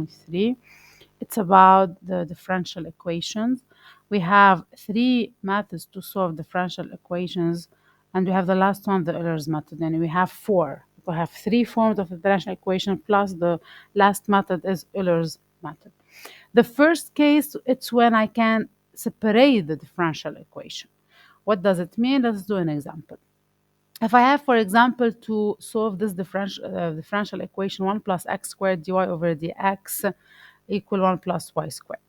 8.3. It's about the differential equations. We have three methods to solve differential equations, and we have the last one, the Euler's method, and we have four. We have three forms of the differential equation, plus the last method is Euler's method. The first case, it's when I can separate the differential equation. What does it mean? Let's do an example. If I have, for example, to solve this differential equation, 1 plus x squared dy over dx equal 1 plus y squared.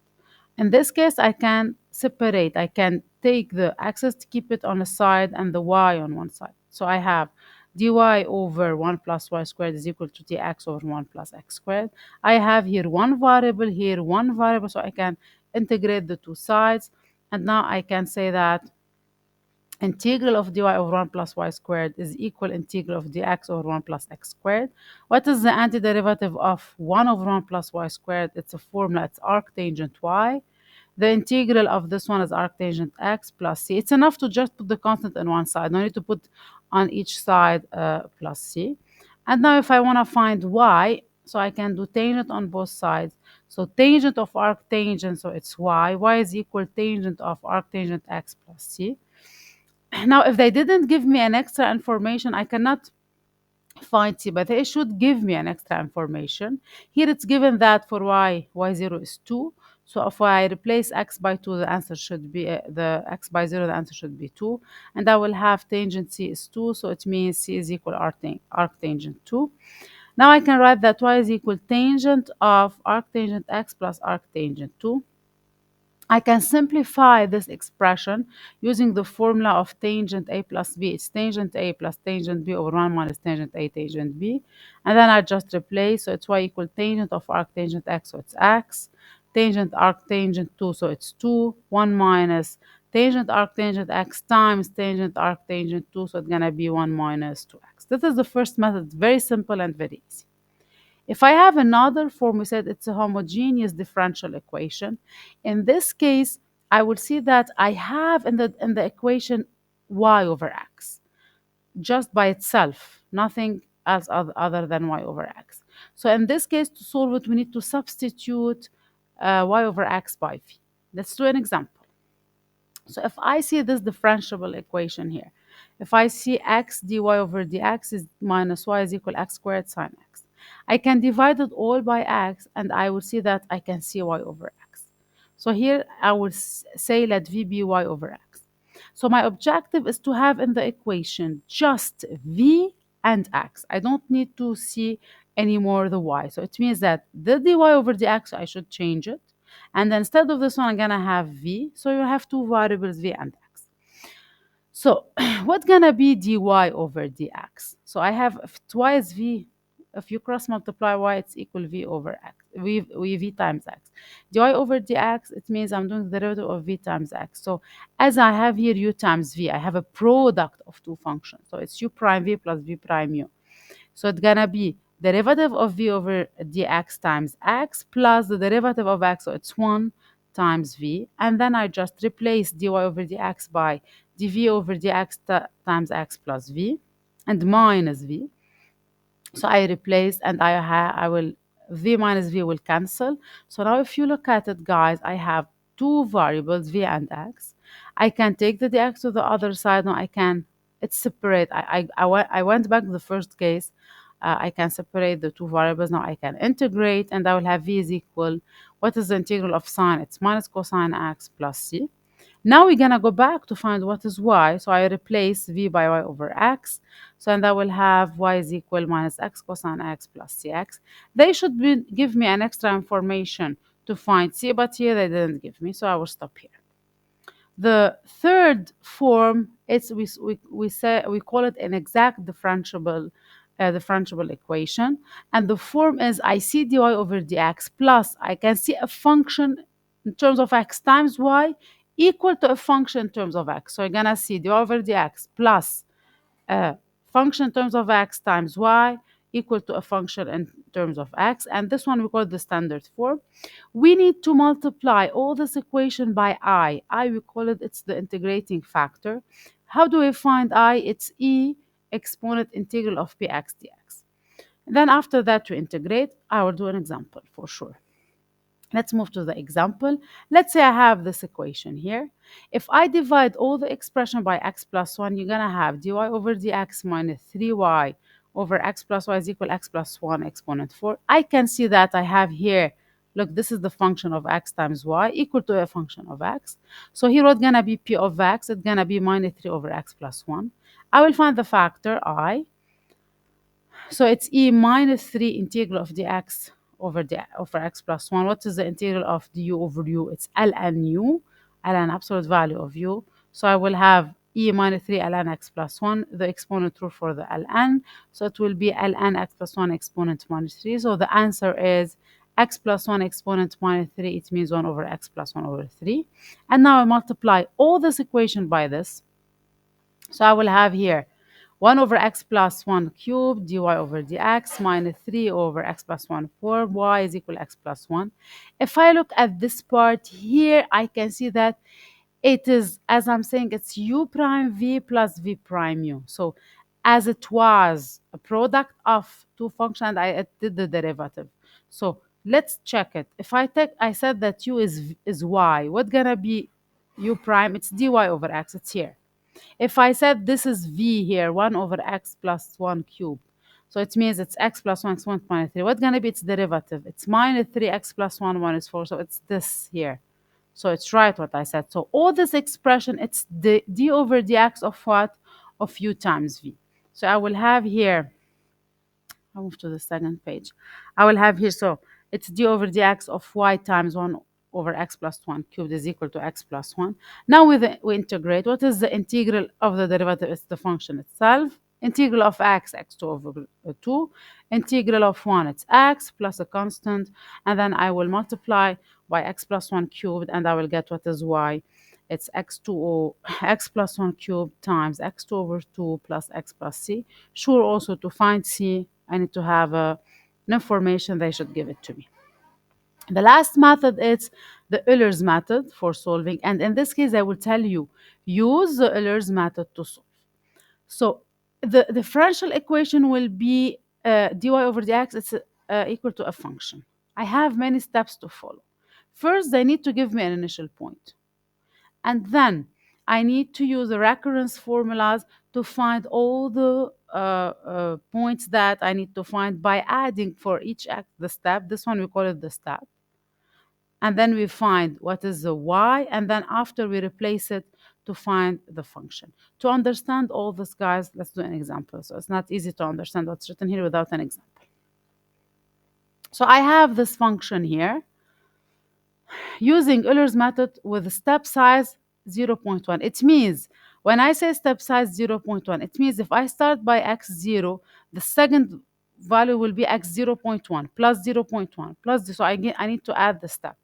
In this case, I can separate. I can take the x's to keep it on a side and the y on one side. So I have dy over 1 plus y squared is equal to dx over 1 plus x squared. I have here one variable, here one variable, so I can integrate the two sides. And now I can say that integral of dy over 1 plus y squared is equal integral of dx over 1 plus x squared. What is the antiderivative of 1 over 1 plus y squared? It's a formula, it's arctangent y. The integral of this one is arctangent x plus c. It's enough to just put the constant on one side. No need to put on each side plus c. And now if I want to find y, so I can do tangent on both sides. So tangent of arctangent, so it's y. Y is equal tangent of arctangent x plus c. Now, if they didn't give me an extra information, I cannot find c, but they should give me an extra information. Here it's given that for y0 is 2. So if I replace x by 2, the answer should be, the x by 0, the answer should be 2. And I will have tangent c is 2, so it means c is equal arctangent 2. Now I can write that y is equal tangent of arctangent x plus arctangent 2. I can simplify this expression using the formula of tangent A plus B. It's tangent A plus tangent B over 1 minus tangent A tangent B. And then I just replace, so it's y equal tangent of arctangent x, so it's x. Tangent arctangent 2, so it's 2. 1 minus tangent arctangent x times tangent arctangent 2, so it's going to be 1 minus 2x. This is the first method. It's very simple and very easy. If I have another form, we said it's a homogeneous differential equation. In this case, I will see that I have in the equation y over x, just by itself, nothing else other than y over x. So in this case, to solve it, we need to substitute y over x by v. Let's do an example. So if I see this differentiable equation here, if I see x dy over dx is minus y is equal x squared sine x, I can divide it all by x, and I will see that I can see y over x. So here I will say let v be y over x. So my objective is to have in the equation just v and x. I don't need to see anymore the y. So it means that the dy over dx, I should change it. And then instead of this one, I'm going to have v. So you have two variables, v and x. So what's going to be dy over dx? So I have, if y is v, if you cross multiply y, it's equal v over x, v times x. dy over dx, it means I'm doing the derivative of v times x. So as I have here u times v, I have a product of two functions. So it's u prime v plus v prime u. So it's going to be derivative of v over dx times x plus the derivative of x, so it's 1 times v. And then I just replace dy over dx by dv over dx times x plus v and minus v. So I replace, and I will, v minus v will cancel. So now if you look at it, guys, I have two variables, v and x. I can take the dx to the other side. Now I can, it's separate. I went back to the first case. I can separate the two variables. Now I can integrate, and I will have v is equal, what is the integral of sine? It's minus cosine x plus c. Now we're going to go back to find what is y. So I replace v by y over x. So and I will have y is equal minus x cosine x plus cx. They should give me an extra information to find c, but here they didn't give me. So I will stop here. The third form is we call it an exact differentiable equation, and the form is I see dy over dx plus I can see a function in terms of x times y equal to a function in terms of x. So you're gonna see dy over dx plus a function in terms of x times y equal to a function in terms of x, and this one we call the standard form. We need to multiply all this equation by I we call it, it's the integrating factor. How do we find I? It's e exponent integral of px dx. Then after that, to integrate, I will do an example for sure. Let's move to the example. Let's say I have this equation here. If I divide all the expression by x plus 1, you're going to have dy over dx minus 3y over x plus y is equal x plus 1 exponent 4. I can see that I have here, look, this is the function of x times y equal to a function of x. So here what's going to be p of x? It's going to be minus 3 over x plus 1. I will find the factor I. So it's e minus 3 integral of dx over x plus 1. What is the integral of du over u? It's ln u, ln absolute value of u. So I will have e minus 3 ln x plus 1, the exponent rule for the ln. So it will be ln x plus 1 exponent minus 3. So the answer is x plus 1 exponent minus 3. It means 1 over x plus 1 over 3. And now I multiply all this equation by this. So I will have here 1 over x plus 1 cubed dy over dx minus 3 over x plus 1 4 y is equal to x plus 1. If I look at this part here, I can see that it is, as I'm saying, it's u prime v plus v prime u. So as it was a product of two functions, I did the derivative. So let's check it. If I said that u is y, what's gonna be u prime? It's dy over x, it's here. If I said this is v here, 1 over x plus 1 cubed. So it means it's x plus 1 x1 minus 3. What's going to be its derivative? It's minus 3x plus 1 minus 4. So it's this here. So it's right what I said. So all this expression, it's the d over dx of what? Of u times v. So I will have here, I'll move to the second page. I will have here, so it's d over dx of y times 1 over x plus 1 cubed is equal to x plus 1. Now we integrate. What is the integral of the derivative? It's the function itself. Integral of x, x2 over 2. Integral of 1, it's x plus a constant. And then I will multiply by x plus 1 cubed, and I will get what is y. It's x2 x plus 1 cubed times x2 over 2 plus x plus c. Sure, also to find c, I need to have an information they should give it to me. The last method is the Euler's method for solving. And in this case, I will tell you, use the Euler's method to solve. So the differential equation will be dy over dx. It's equal to a function. I have many steps to follow. First, they need to give me an initial point. And then I need to use the recurrence formulas to find all the points that I need to find by adding for each the step. This one we call it the step. And then we find what is the y, and then after we replace it to find the function. To understand all this, guys, let's do an example. So it's not easy to understand what's written here without an example. So I have this function here using Euler's method with step size 0.1. It means when I say step size 0.1, it means if I start by x0, the second value will be x 0.1 plus 0.1 plus this. So I need to add the step.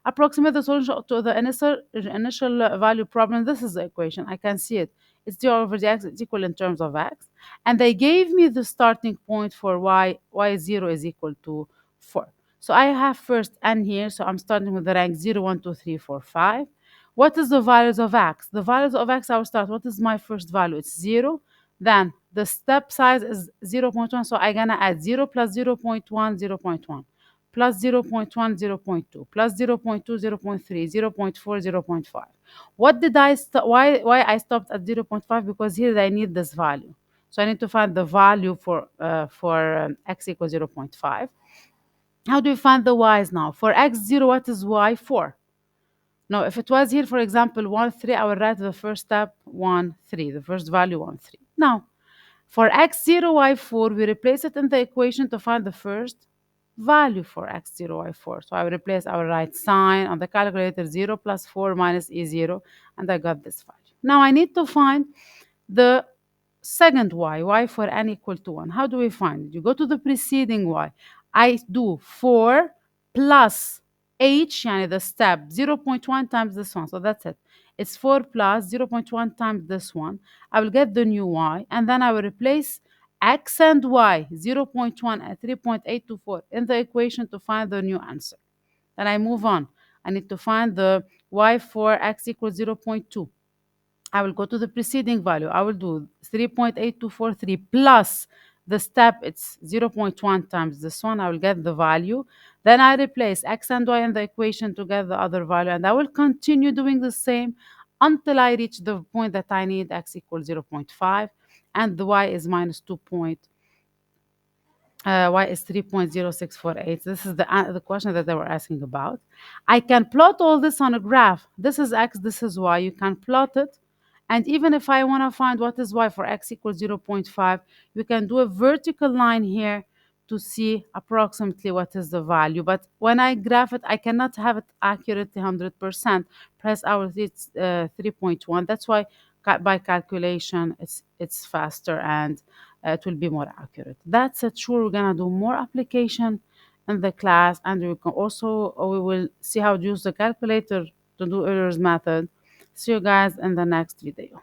Approximate the solution to the initial value problem. This is the equation. I can see it. It's d over dx is equal in terms of x. And they gave me the starting point for y. Y0 is equal to 4. So I have first n here. So I'm starting with the rank 0, 1, 2, 3, 4, 5. What is the values of x? The values of x, I will start. What is my first value? It's 0. Then the step size is 0.1. So I'm going to add 0 plus 0.1, 0.1 plus 0.1, 0.2, plus 0.2, 0.3, 0.4, 0.5. What did why I stopped at 0.5? Because here I need this value. So I need to find the value for x equals 0.5. How do we find the y's now? For x0, what is y? 4. Now, if it was here, for example, 1, 3, I will write the first step 1, 3, the first value 1, 3. Now, for x0, y4, we replace it in the equation to find the first value for x0, y4. So I will replace, I will write sign on the calculator 0 plus 4 minus e0, and I got this value. Now I need to find the second y for n equal to 1. How do we find it? You go to the preceding y. I do 4 plus h, yani the step, 0.1 times this one. So that's it. It's 4 plus 0.1 times this one. I will get the new y, and then I will replace x and y, 0.1 and 3.824 in the equation to find the new answer. Then I move on. I need to find the y for x equals 0.2. I will go to the preceding value. I will do 3.8243 plus the step, it's 0.1 times this one. I will get the value. Then I replace x and y in the equation to get the other value. And I will continue doing the same until I reach the point that I need x equals 0.5 and the y is minus 2. Y is 3.0648. This is the question that they were asking about. I can plot all this on a graph. This is x, this is y. You can plot it. And even if I want to find what is y for x equals 0.5, you can do a vertical line here to see approximately what is the value. But when I graph it, I cannot have it accurately 100%. Press our it's 3.1. That's why by calculation, it's faster and it will be more accurate. That's it. Sure, we're gonna do more application in the class, and we can also we will see how to use the calculator to do errors method. See you guys in the next video.